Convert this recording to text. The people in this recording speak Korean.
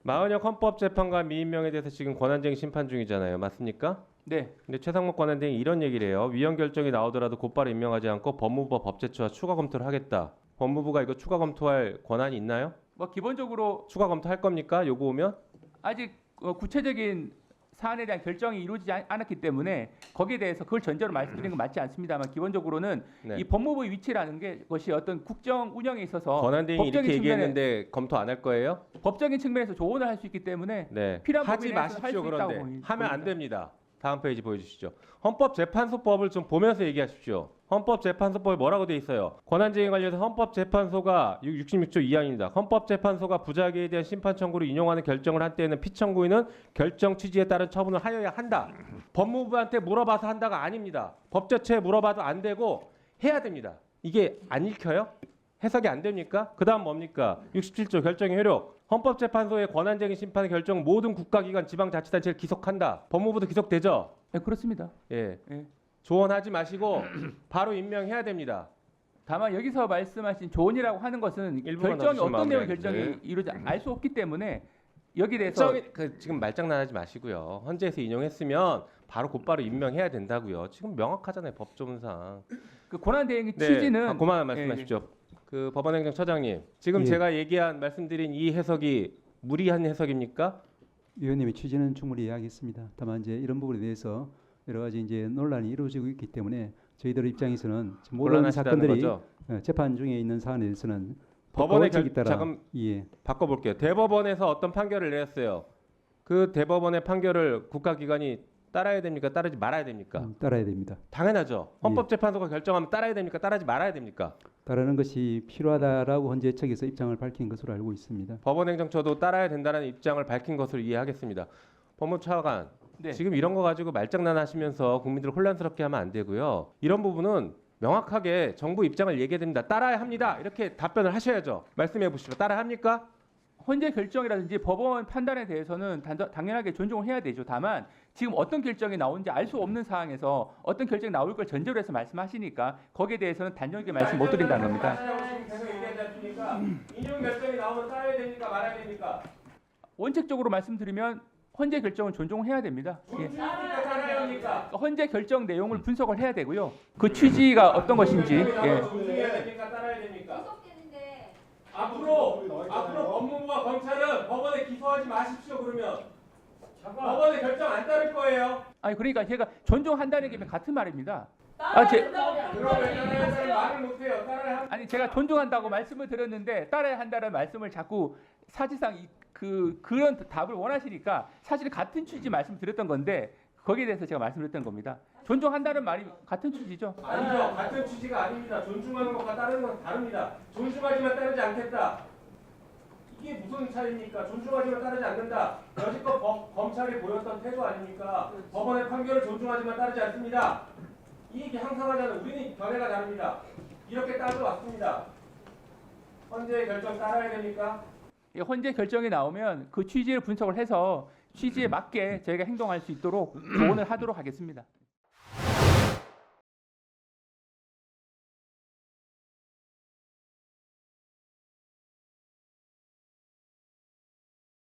마은혁 헌법재판관 미임명에 대해서 지금 권한쟁의 심판 중이잖아요. 맞습니까? 네. 근데 최상목 권한대행이 이런 얘기를 해요. 위헌 결정이 나오더라도 곧바로 임명하지 않고 법무부와 법제처와 추가 검토를 하겠다. 법무부가 이거 추가 검토할 권한이 있나요? 뭐 기본적으로 추가 검토할 겁니까? 요거 오면? 아직 구체적인 사안에 대한 결정이 이루어지지 않았기 때문에 거기에 대해서 그걸 전제로 말씀드리는 건 맞지 않습니다만 기본적으로는 네. 이 법무부의 위치라는 게 것이 어떤 국정 운영에 있어서 권한대행이 이렇게 법적인 얘기했는데 검토 안 할 거예요? 법적인 측면에서 조언을 할 수 있기 때문에 네. 필요한 하지 부분에 대해서 마십시오. 할수 있다고 그런데 보입니다. 하면 안 됩니다. 다음 페이지 보여주시죠. 헌법재판소법을 좀 보면서 얘기하십시오. 헌법재판소법에 뭐라고 돼 있어요? 권한쟁의 관련해서 헌법재판소가 66조 2항입니다. 헌법재판소가 부작위에 대한 심판 청구를 인용하는 결정을 한 때에는 피청구인은 결정 취지에 따른 처분을 하여야 한다. 법무부한테 물어봐서 한다가 아닙니다. 법제처에 물어봐도 안 되고 해야 됩니다. 이게 안 읽혀요? 해석이 안 됩니까? 그 다음 뭡니까? 67조 결정의 효력. 헌법재판소의 권한쟁의 심판의 결정 모든 국가기관 지방자치단체를 기속한다. 법무부도 기속되죠? 네, 그렇습니다. 예. 예. 조언하지 마시고 바로 임명해야 됩니다. 다만 여기서 말씀하신 조언이라고 하는 것은 일부만 결정이 더 어떤 내용의 주시면 결정이 이루어지 알 수 없기 때문에 여기에 대해서 지금 말장난하지 마시고요. 헌재에서 인용했으면 바로 곧바로 임명해야 된다고요. 지금 명확하잖아요. 법조문상. 그 권한대행의 네. 취지는 그만 말씀하십시오. 그 법원행정처장님, 지금 예. 제가 말씀드린 이 해석이 무리한 해석입니까? 위원님의 취지는 충분히 이해하겠습니다. 다만 이제 이런 부분에 대해서 여러 가지 이제 논란이 이루어지고 있기 때문에 저희들 입장에서는 지금 모든 곤란하시다는 사건들이 거죠? 재판 중에 있는 사안에 대해서는 법원의 법칙에 따라 잠깐 예. 바꿔볼게요. 대법원에서 어떤 판결을 내렸어요. 그 대법원의 판결을 국가기관이 따라야 됩니까? 따르지 말아야 됩니까? 따라야 됩니다. 당연하죠. 헌법재판소가 결정하면 따라야 됩니까? 따르지 말아야 됩니까? 따르는 것이 필요하다라고 헌재 측에서 입장을 밝힌 것으로 알고 있습니다. 법원행정처도 따라야 된다는 입장을 밝힌 것으로 이해하겠습니다. 법무차관, 네. 지금 이런 거 가지고 말장난하시면서 국민들을 혼란스럽게 하면 안 되고요. 이런 부분은 명확하게 정부 입장을 얘기해야 됩니다. 따라야 합니다. 이렇게 답변을 하셔야죠. 말씀해 보시죠. 따라야 합니까? 헌재 결정이라든지 법원 판단에 대해서는 당연하게 존중을 해야 되죠. 다만 지금 어떤 결정이 나오는지 알 수 없는 상황에서 어떤 결정이 나올 걸 전제로 해서 말씀하시니까 거기에 대해서는 단정하게 말씀 못 드린다는 겁니다. 인용 결정이 나오면 따라야 됩니까? 말아야 됩니까? 원칙적으로 말씀드리면 헌재 결정은 존중해야 됩니다. 예. 따라야 합니까? 헌재 결정 내용을 분석을 해야 되고요. 그 취지가 어떤 것인지. 예. 존중해야 됩니까? 따라야 됩니까? 앞으로 법무부와 검찰은 법원에 기소하지 마십시오. 그러면 법원의 결정 안 따를 거예요. 아니 그러니까 제가 존중한다는 게 같은 말입니다. 그럼 왜 따라야 한다는 말을 못해요? 따라야 합니다. 아니 제가 존중한다고 말씀을 드렸는데 따라야 한다는 말씀을 자꾸 사실상 그런 답을 원하시니까 사실 같은 취지 말씀드렸던 건데 거기에 대해서 제가 말씀드렸던 겁니다. 존중한다는 말이 같은 취지죠. 아니죠. 같은 취지가 아닙니다. 존중하는 것과 따르는 건 다릅니다. 존중하지만 따르지 않겠다. 이게 무슨 차이입니까? 존중하지만 따르지 않는다. 여지껏 검찰이 보였던 태도 아닙니까? 법원의 판결을 존중하지만 따르지 않습니다. 이 얘기 항상 하잖아요. 우리는 견해가 다릅니다. 이렇게 따져왔습니다. 헌재의 결정 따라야 됩니까? 헌재 결정이 나오면 그 취지를 분석을 해서 취지에 맞게 저희가 행동할 수 있도록 조언을 하도록 하겠습니다.